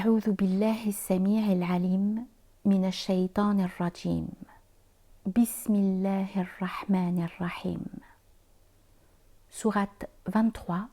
أعوذ بالله السميع العليم من الشيطان الرجيم. بسم الله الرحمن الرحيم. Sourate 23,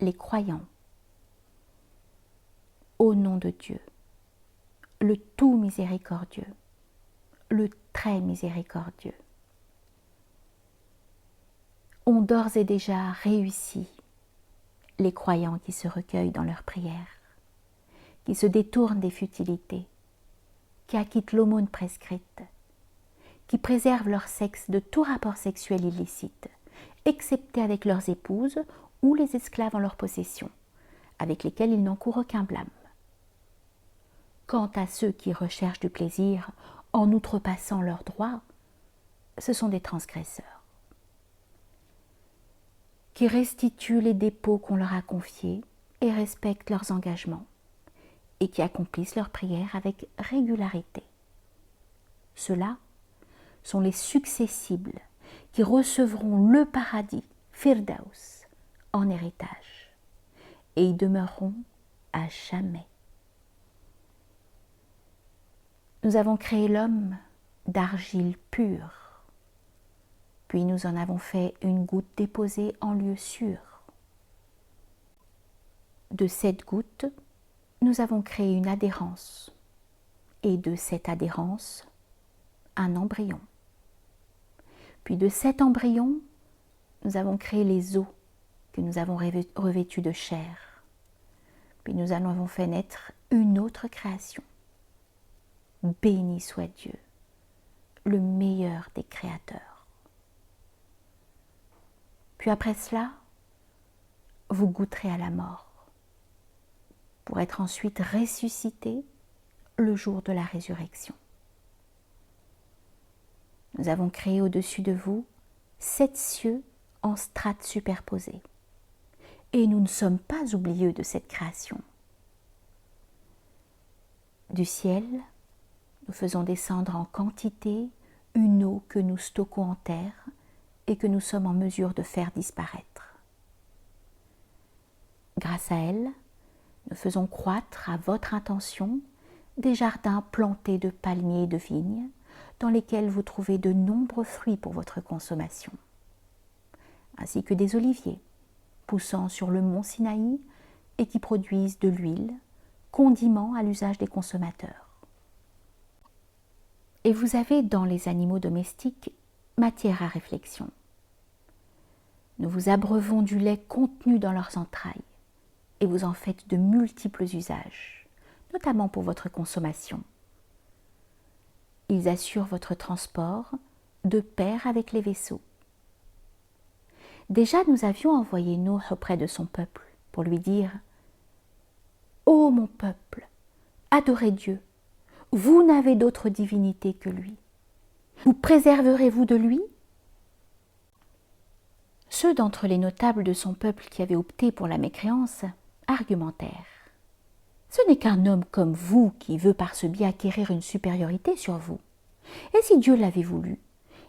les croyants. Au nom de Dieu, le tout miséricordieux, le très miséricordieux. Ont d'ores et déjà réussi les croyants qui se recueillent dans leurs prières, qui se détournent des futilités, qui acquittent l'aumône prescrite, qui préservent leur sexe de tout rapport sexuel illicite, excepté avec leurs épouses ou les esclaves en leur possession, avec lesquels ils n'encourent aucun blâme. Quant à ceux qui recherchent du plaisir en outrepassant leurs droits, ce sont des transgresseurs, qui restituent les dépôts qu'on leur a confiés et respectent leurs engagements, et qui accomplissent leurs prières avec régularité. Ceux-là sont les successibles qui recevront le paradis, Firdaus, en héritage, et y demeureront à jamais. Nous avons créé l'homme d'argile pure, puis nous en avons fait une goutte déposée en lieu sûr. De cette goutte, nous avons créé une adhérence, et de cette adhérence, un embryon. Puis de cet embryon, nous avons créé les os que nous avons revêtus de chair. Puis nous en avons fait naître une autre création. Béni soit Dieu, le meilleur des créateurs. Puis après cela, vous goûterez à la mort, pour être ensuite ressuscité le jour de la résurrection. Nous avons créé au-dessus de vous 7 cieux en strates superposées, et nous ne sommes pas oublieux de cette création. Du ciel, nous faisons descendre en quantité une eau que nous stockons en terre et que nous sommes en mesure de faire disparaître. Grâce à elle, nous faisons croître à votre intention des jardins plantés de palmiers et de vignes, dans lesquels vous trouvez de nombreux fruits pour votre consommation, ainsi que des oliviers poussant sur le mont Sinaï et qui produisent de l'huile, condiment à l'usage des consommateurs. Et vous avez dans les animaux domestiques matière à réflexion. Nous vous abreuvons du lait contenu dans leurs entrailles, et vous en faites de multiples usages, notamment pour votre consommation. Ils assurent votre transport de pair avec les vaisseaux. Déjà, nous avions envoyé Nuh auprès de son peuple pour lui dire « Ô mon peuple, adorez Dieu, vous n'avez d'autre divinité que lui. Vous préserverez-vous de lui ?» Ceux d'entre les notables de son peuple qui avaient opté pour la mécréance argumentèrent. Ce n'est qu'un homme comme vous qui veut par ce biais acquérir une supériorité sur vous. Et si Dieu l'avait voulu,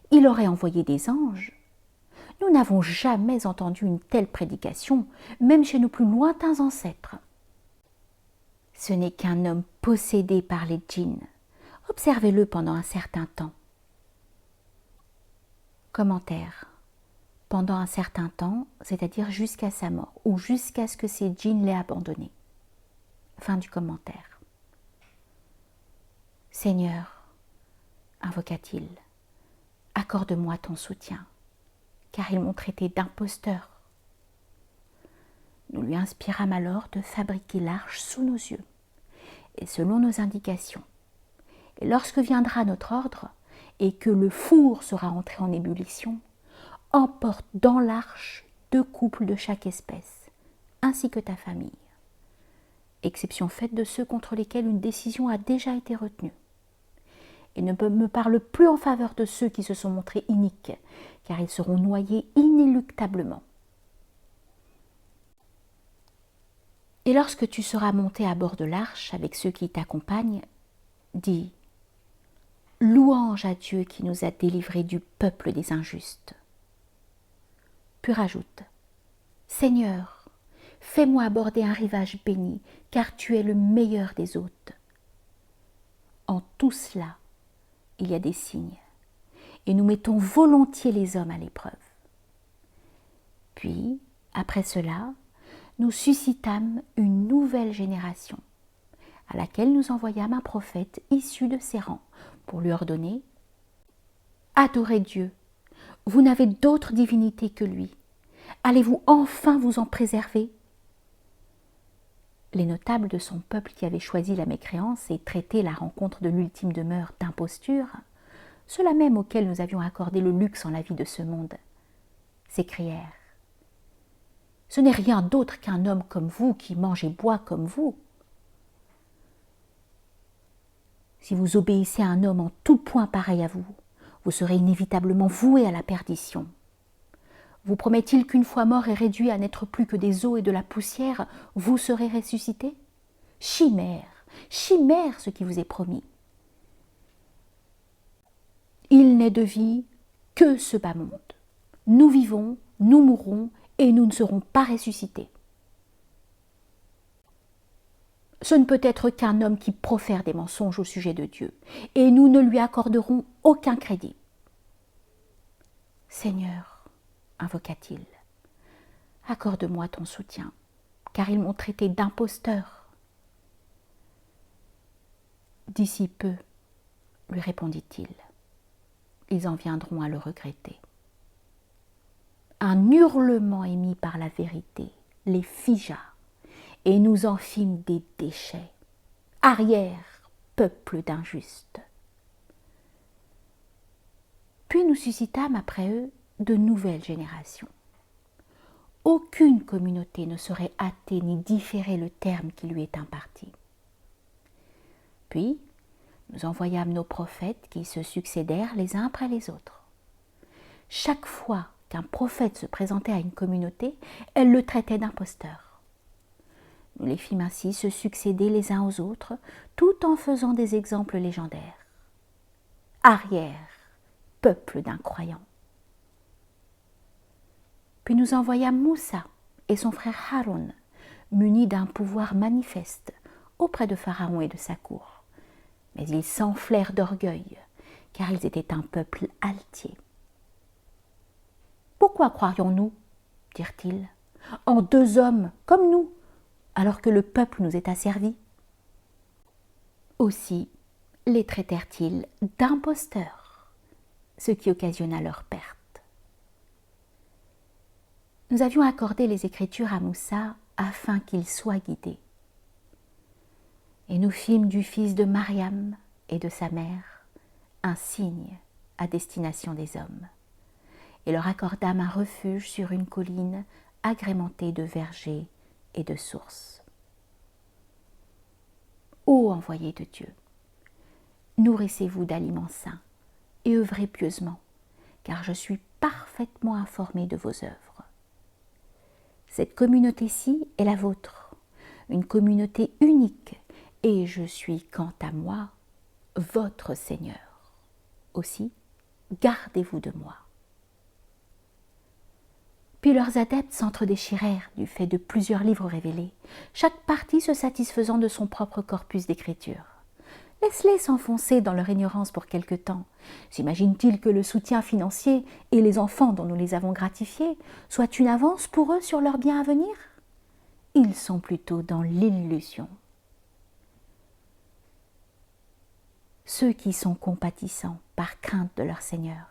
il aurait envoyé des anges. Nous n'avons jamais entendu une telle prédication, même chez nos plus lointains ancêtres. Ce n'est qu'un homme possédé par les djinns. Observez-le pendant un certain temps. Commentaire. Pendant un certain temps, c'est-à-dire jusqu'à sa mort, ou jusqu'à ce que ces djinns l'aient abandonné. Fin du commentaire. Seigneur, invoqua-t-il, accorde-moi ton soutien, car ils m'ont traité d'imposteur. Nous lui inspirâmes alors de fabriquer l'arche sous nos yeux, et selon nos indications. Et lorsque viendra notre ordre, et que le four sera entré en ébullition, emporte dans l'arche 2 couples de chaque espèce, ainsi que ta famille, exception faite de ceux contre lesquels une décision a déjà été retenue. Et ne me parle plus en faveur de ceux qui se sont montrés iniques, car ils seront noyés inéluctablement. Et lorsque tu seras monté à bord de l'arche avec ceux qui t'accompagnent, dis « Louange à Dieu qui nous a délivrés du peuple des injustes ». Puis rajoute « Seigneur, fais-moi aborder un rivage béni, car tu es le meilleur des hôtes. En tout cela, il y a des signes, et nous mettons volontiers les hommes à l'épreuve. Puis, après cela, nous suscitâmes une nouvelle génération, à laquelle nous envoyâmes un prophète issu de ses rangs, pour lui ordonner « Adorez Dieu, vous n'avez d'autre divinité que lui. Allez-vous enfin vous en préserver ?» Les notables de son peuple qui avaient choisi la mécréance et traité la rencontre de l'ultime demeure d'imposture, ceux-là même auxquels nous avions accordé le luxe en la vie de ce monde, s'écrièrent « Ce n'est rien d'autre qu'un homme comme vous qui mange et boit comme vous. Si vous obéissez à un homme en tout point pareil à vous, vous serez inévitablement voué à la perdition. Vous promet-il qu'une fois mort et réduit à n'être plus que des os et de la poussière, vous serez ressuscité? Chimère, chimère ce qui vous est promis. Il n'est de vie que ce bas monde. Nous vivons, nous mourrons, et nous ne serons pas ressuscités. Ce ne peut être qu'un homme qui profère des mensonges au sujet de Dieu, et nous ne lui accorderons aucun crédit. Seigneur, invoqua-t-il, accorde-moi ton soutien, car ils m'ont traité d'imposteur. D'ici peu, lui répondit-il, ils en viendront à le regretter. Un hurlement émis par la vérité les figea, et nous en fîmes des déchets. Arrière, peuple d'injustes. Puis nous suscitâmes après eux de nouvelles générations. Aucune communauté ne saurait hâter ni différer le terme qui lui est imparti. Puis nous envoyâmes nos prophètes qui se succédèrent les uns après les autres. Chaque fois qu'un prophète se présentait à une communauté, elle le traitait d'imposteur. Nous les fîmes ainsi se succéder les uns aux autres, tout en faisant des exemples légendaires. Arrière, peuple d'incroyants. Puis nous envoyâmes Moussa et son frère Haroun, munis d'un pouvoir manifeste, auprès de Pharaon et de sa cour. Mais ils s'enflèrent d'orgueil, car ils étaient un peuple altier. « Pourquoi croirions-nous, dirent-ils, en deux hommes comme nous, alors que le peuple nous est asservi ?» Aussi les traitèrent-ils d'imposteurs, ce qui occasionna leur perte. Nous avions accordé les Écritures à Moussa afin qu'il soit guidé. Et nous fîmes du fils de Mariam et de sa mère un signe à destination des hommes, et leur accordâmes un refuge sur une colline agrémentée de vergers et de sources. Ô envoyés de Dieu, nourrissez-vous d'aliments sains et œuvrez pieusement, car je suis parfaitement informé de vos œuvres. Cette communauté-ci est la vôtre, une communauté unique, et je suis, quant à moi, votre Seigneur. Aussi, gardez-vous de moi. Puis leurs adeptes s'entre-déchirèrent du fait de plusieurs livres révélés, chaque partie se satisfaisant de son propre corpus d'écriture. Laisse-les s'enfoncer dans leur ignorance pour quelque temps. S'imaginent-ils que le soutien financier et les enfants dont nous les avons gratifiés soient une avance pour eux sur leur bien à venir? Ils sont plutôt dans l'illusion. Ceux qui sont compatissants par crainte de leur Seigneur,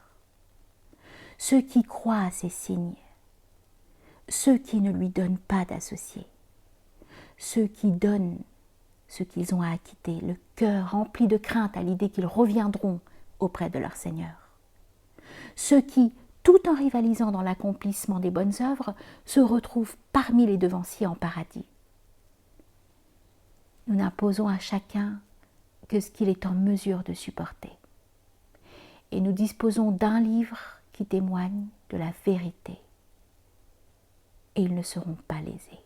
ceux qui croient à ses signes, ceux qui ne lui donnent pas d'associés, ceux qui donnent ce qu'ils ont à acquitter, le cœur rempli de crainte à l'idée qu'ils reviendront auprès de leur Seigneur, ceux qui, tout en rivalisant dans l'accomplissement des bonnes œuvres, se retrouvent parmi les devanciers en paradis. Nous n'imposons à chacun que ce qu'il est en mesure de supporter. Et nous disposons d'un livre qui témoigne de la vérité. Et ils ne seront pas lésés.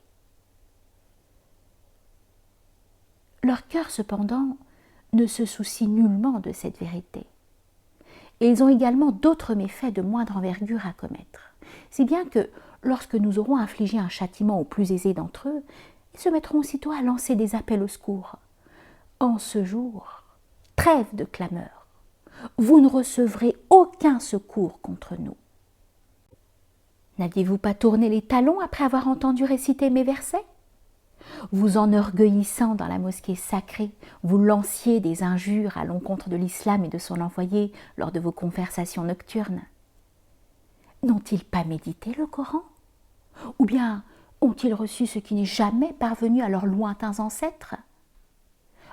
Leur cœur, cependant, ne se soucie nullement de cette vérité. Et ils ont également d'autres méfaits de moindre envergure à commettre. si bien que, lorsque nous aurons infligé un châtiment aux plus aisés d'entre eux, ils se mettront aussitôt à lancer des appels au secours. En ce jour, trêve de clameur, vous ne recevrez aucun secours contre nous. N'aviez-vous pas tourné les talons après avoir entendu réciter mes versets? Vous enorgueillissant dans la mosquée sacrée, vous lanciez des injures à l'encontre de l'islam et de son envoyé lors de vos conversations nocturnes. N'ont-ils pas médité le Coran? Ou bien ont-ils reçu ce qui n'est jamais parvenu à leurs lointains ancêtres?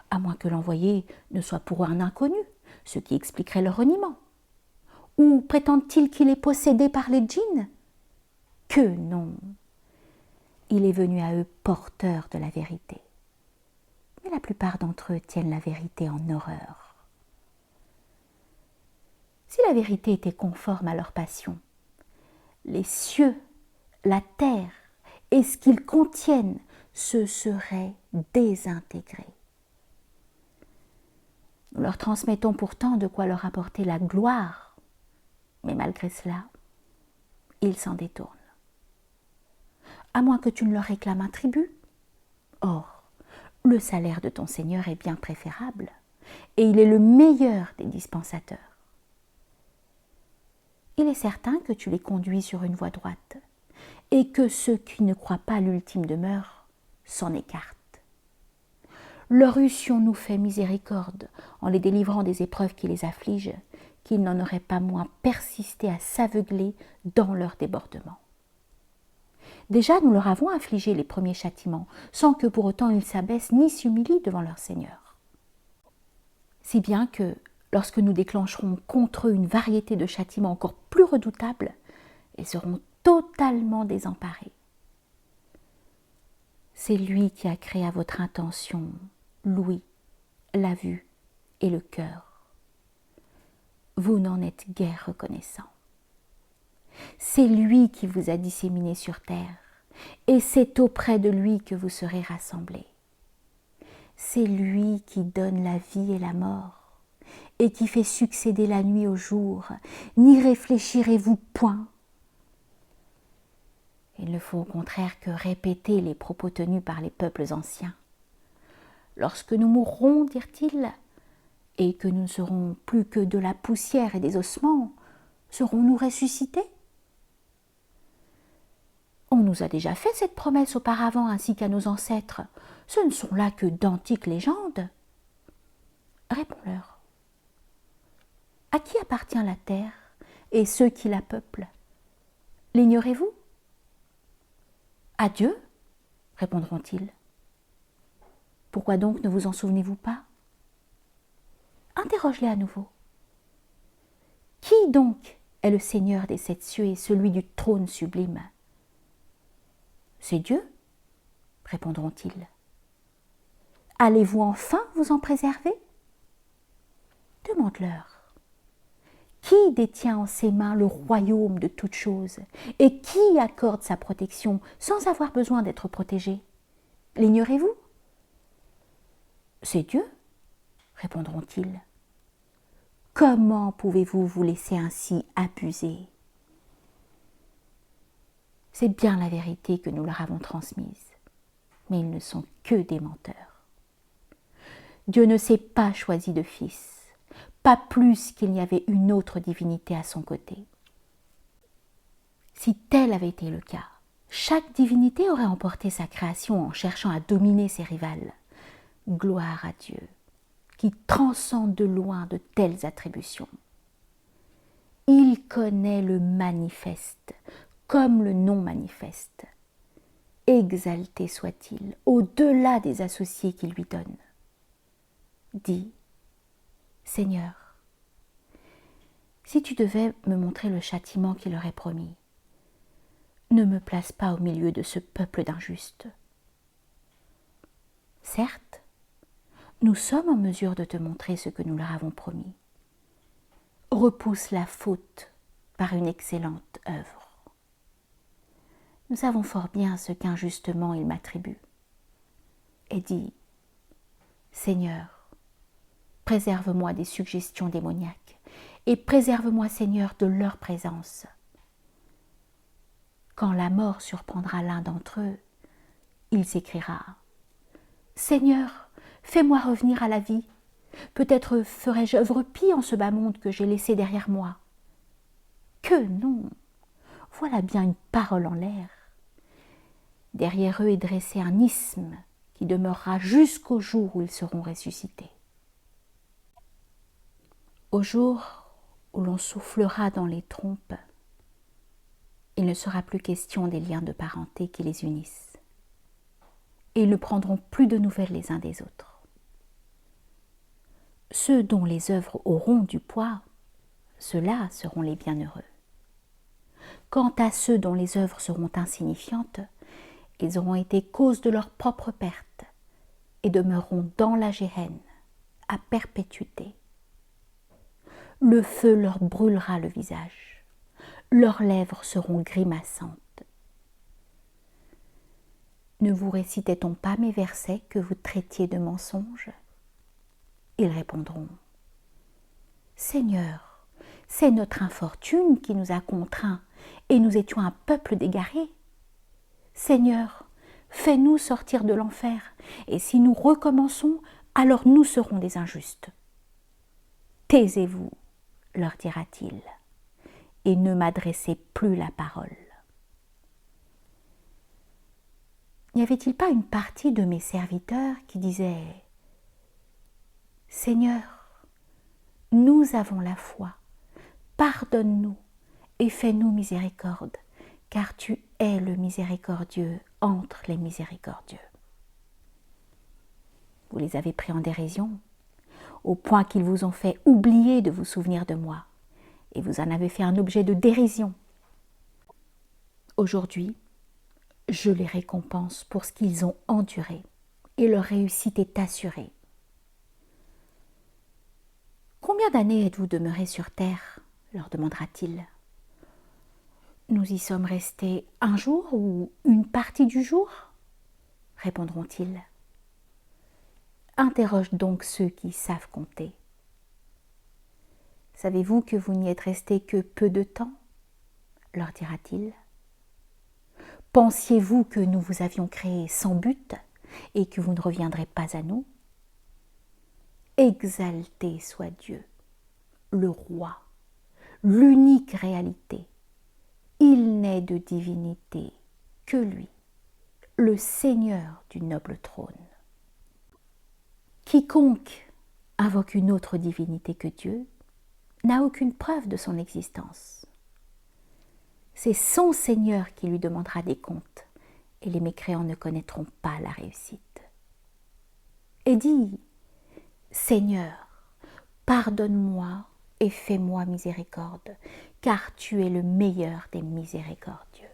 À moins que l'envoyé ne soit pour eux un inconnu, ce qui expliquerait leur reniement. Ou prétendent-ils qu'il est possédé par les djinns? Que non! Il est venu à eux porteur de la vérité. Mais la plupart d'entre eux tiennent la vérité en horreur. Si la vérité était conforme à leur passion, les cieux, la terre et ce qu'ils contiennent se seraient désintégrés. Nous leur transmettons pourtant de quoi leur apporter la gloire, mais malgré cela, ils s'en détournent. À moins que tu ne leur réclames un tribut. Or, le salaire de ton Seigneur est bien préférable, et il est le meilleur des dispensateurs. Il est certain que tu les conduis sur une voie droite, et que ceux qui ne croient pas à l'ultime demeure s'en écartent. Leur eussions-nous fait miséricorde en les délivrant des épreuves qui les affligent, qu'ils n'en auraient pas moins persisté à s'aveugler dans leur débordement. Déjà, nous leur avons infligé les premiers châtiments, sans que pour autant ils s'abaissent ni s'humilient devant leur Seigneur. Si bien que, lorsque nous déclencherons contre eux une variété de châtiments encore plus redoutables, ils seront totalement désemparés. C'est lui qui a créé à votre intention l'ouïe, la vue et le cœur. Vous n'en êtes guère reconnaissant. C'est lui qui vous a disséminés sur terre, et c'est auprès de lui que vous serez rassemblés. C'est lui qui donne la vie et la mort, et qui fait succéder la nuit au jour. N'y réfléchirez-vous point? Il ne faut au contraire que répéter les propos tenus par les peuples anciens. Lorsque nous mourrons, dirent-ils, et que nous ne serons plus que de la poussière et des ossements, serons-nous ressuscités? On nous a déjà fait cette promesse auparavant ainsi qu'à nos ancêtres. Ce ne sont là que d'antiques légendes. Réponds-leur. À qui appartient la terre et ceux qui la peuplent? L'ignorez-vous? À Dieu, répondront-ils. Pourquoi donc ne vous en souvenez-vous pas? Interroge-les à nouveau. Qui donc est le Seigneur des sept cieux et celui du trône sublime? C'est Dieu, répondront-ils. Allez-vous enfin vous en préserver? Demande-leur. Qui détient en ses mains le royaume de toutes choses et qui accorde sa protection sans avoir besoin d'être protégé? L'ignorez-vous? C'est Dieu, répondront-ils. Comment pouvez-vous vous laisser ainsi abuser? C'est bien la vérité que nous leur avons transmise, mais ils ne sont que des menteurs. Dieu ne s'est pas choisi de fils, pas plus qu'il n'y avait une autre divinité à son côté. Si tel avait été le cas, chaque divinité aurait emporté sa création en cherchant à dominer ses rivales. Gloire à Dieu, qui transcende de loin de telles attributions. Il connaît le manifeste comme le non-manifeste. Exalté soit-il au-delà des associés qu'il lui donne. Dis, Seigneur, si tu devais me montrer le châtiment qu'il leur est promis, ne me place pas au milieu de ce peuple d'injustes. Certes, nous sommes en mesure de te montrer ce que nous leur avons promis. Repousse la faute par une excellente œuvre. Nous savons fort bien ce qu'injustement ils m'attribuent. Et dis, Seigneur, préserve-moi des suggestions démoniaques et préserve-moi, Seigneur, de leur présence. quand la mort surprendra l'un d'entre eux, il s'écriera « Seigneur, fais-moi revenir à la vie. Peut-être ferai-je œuvre pie en ce bas monde que j'ai laissé derrière moi. » Que non! Voilà bien une parole en l'air. Derrière eux est dressé un isthme qui demeurera jusqu'au jour où ils seront ressuscités. Au jour où l'on soufflera dans les trompes, il ne sera plus question des liens de parenté qui les unissent. Et ils ne prendront plus de nouvelles les uns des autres. Ceux dont les œuvres auront du poids, ceux-là seront les bienheureux. Quant à ceux dont les œuvres seront insignifiantes, ils auront été cause de leur propre perte et demeureront dans la géhenne à perpétuité. Le feu leur brûlera le visage, leurs lèvres seront grimaçantes. Ne vous récitait-on pas mes versets que vous traitiez de mensonges? Ils répondront « Seigneur, c'est notre infortune qui nous a contraints et nous étions un peuple d'égarés. Seigneur, fais-nous sortir de l'enfer, et si nous recommençons, alors nous serons des injustes. » Taisez-vous, leur dira-t-il, et ne m'adressez plus la parole. N'y avait-il pas une partie de mes serviteurs qui disait « Seigneur, nous avons la foi, pardonne-nous et fais-nous miséricorde, car tu es le miséricordieux entre les miséricordieux. » Vous les avez pris en dérision, au point qu'ils vous ont fait oublier de vous souvenir de moi, et vous en avez fait un objet de dérision. Aujourd'hui, je les récompense pour ce qu'ils ont enduré, et leur réussite est assurée. « Combien d'années êtes-vous demeurés sur terre ?» leur demandera-t-il. « Nous y sommes restés un jour ou une partie du jour ?» répondront-ils. Interroge donc ceux qui savent compter. « Savez-vous que vous n'y êtes restés que peu de temps ?» leur dira-t-il. « Pensiez-vous que nous vous avions créé sans but et que vous ne reviendrez pas à nous ? Exalté soit Dieu, le roi, l'unique réalité. Il n'est de divinité que lui, le Seigneur du noble trône. Quiconque invoque une autre divinité que Dieu n'a aucune preuve de son existence. C'est son Seigneur qui lui demandera des comptes, et les mécréants ne connaîtront pas la réussite. Et dis, Seigneur, pardonne-moi et fais-moi miséricorde, car tu es le meilleur des miséricordieux.